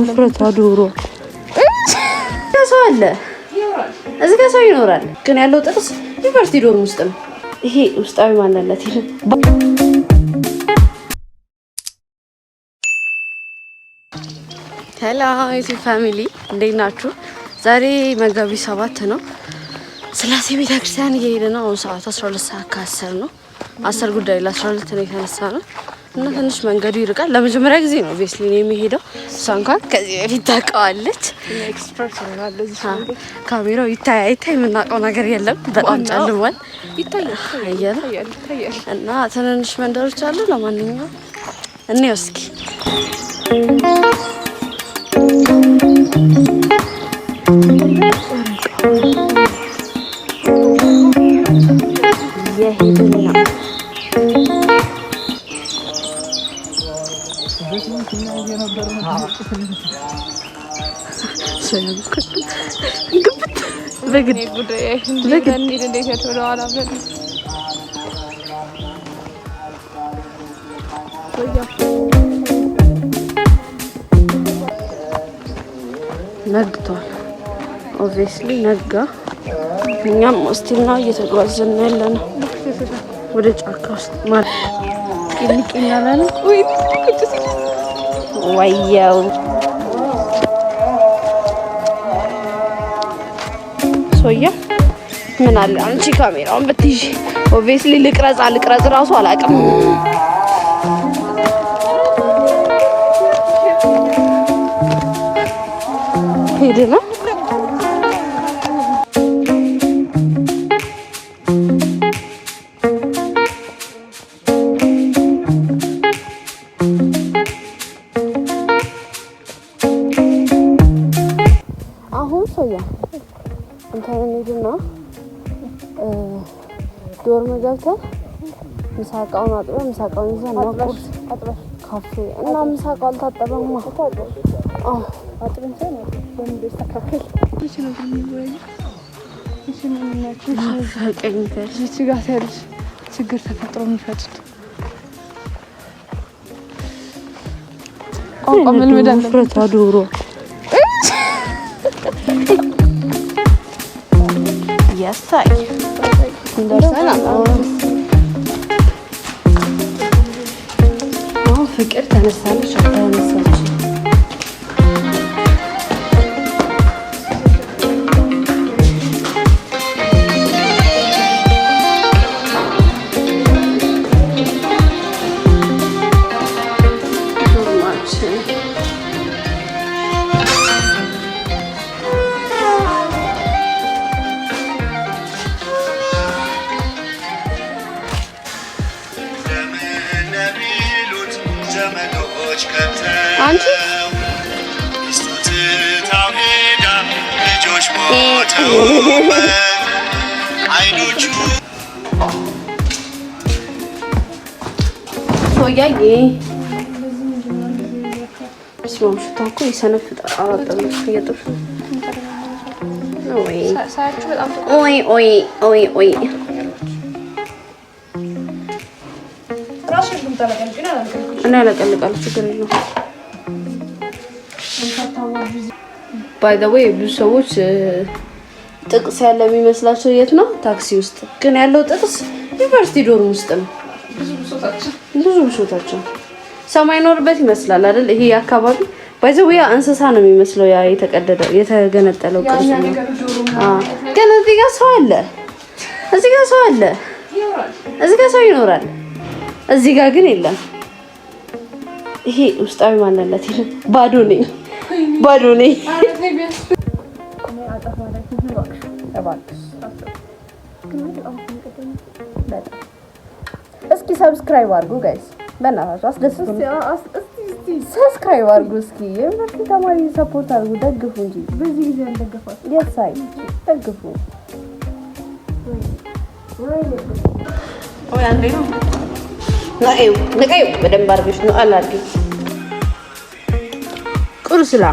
ፍረታ ዶሮ ሰው አለ እዚህ ጋር ሰው ይኖራል፣ ግን ያለው ጥቅስ ዩኒቨርሲቲ ዶርም ውስጥ ነው። ይሄ ውስጣዊ ማንነት ይሄን ሄሎ ዩቲዩብ ፋሚሊ እንዴት ናችሁ? ዛሬ መጋቢት 7 ነው። ስላሴ ቤተክርስቲያን እየሄድን ነው። አሁን ሰዓቱ 12 ሰዓት ከ10 ነው። 10 ጉዳይ ለ12 ነው የተነሳ ነው እና ትንሽ መንገዱ ይርቃል። ለመጀመሪያ ጊዜ ነው ኦብቪየስሊ ነው የሚሄደው። እሷ እንኳን ከዚህ በፊት ታውቀዋለች። ኤክስፐርት ሆናለች። ካሜራው ይታይ የምናውቀው ነገር የለም። በጣም ጨልሟል። ይታያል እና ትንንሽ መንደሮች አሉ። ለማንኛውም እንየው እስኪ የሄድን ነው። ነግቷል። ኦብቪየስሊ ነጋ። እኛም ስቲል ነው እየተጓዝን ያለነው ወደ ጫካ ውስጥ ማለት ይልቅኛል። ወያው ሶያ ምን አለ አንቺ ካሜራውን ብትይዢ። ኦብቪየስሊ ልቅረጽ ራሱ አላውቅም። ሄደና ሶያ እንትን ሄድና ዶርም ገብተን ምሳቃውን አጥበን ምሳቃውን ይዘን ቁርስ አጥበን ካፌ እና ምሳቃው አልታጠበም። አጥበን ሰው በሚደስ ተካከል ይችላል የሚወይ ችግር ተፈጥሮ የሚፈጭት ቋንቋ መልመድ አለበት። ፍረታ ዶሮ ያሳይ እንደሰና ፍቅር ተነሳለች ተነሳች። አንቺ ሶያዬ ስሞም ሽታኮ ይሰነፍጣል። አራጠም እየጥፍ ኦይ እኔ አላቀልቃለሁ። ችግር የለውም። ባይ ዘ ዌይ ብዙ ሰዎች ጥቅስ ያለ የሚመስላቸው የት ነው? ታክሲ ውስጥ። ግን ያለው ጥቅስ ዩኒቨርሲቲ ዶርም ውስጥ ነው። ብዙ ብሶታቸው ሰማይ ኖርበት ይመስላል አይደል? ይሄ አካባቢ ባይ ዘ ዌይ እንስሳ ነው የሚመስለው። ያ የተገነጠለው ቅርጽ ነው። ግን እዚህ ጋር ሰው አለ። እዚህ ጋር ሰው ይኖራል። እዚህ ጋር ግን የለም። ይሄ ውስጣዊ ማንነት ይሄን ባዶ ነኝ። እስኪ ሰብስክራይብ አድርጉ ጋይስ፣ በእናታችሁ አስደስቱን። ሰብስክራይብ አድርጉ እስኪ። የዩኒቨርሲቲ ተማሪ ሰፖርት አድርጉ፣ ደግፉ እንጂ በዚህ ጊዜ ያልደገፋት የሳይ ደግፉ። ወይ አንዴ ነው ነቀዩ በደንብ አድርገሽ ነው አላርጊ ቁርስላ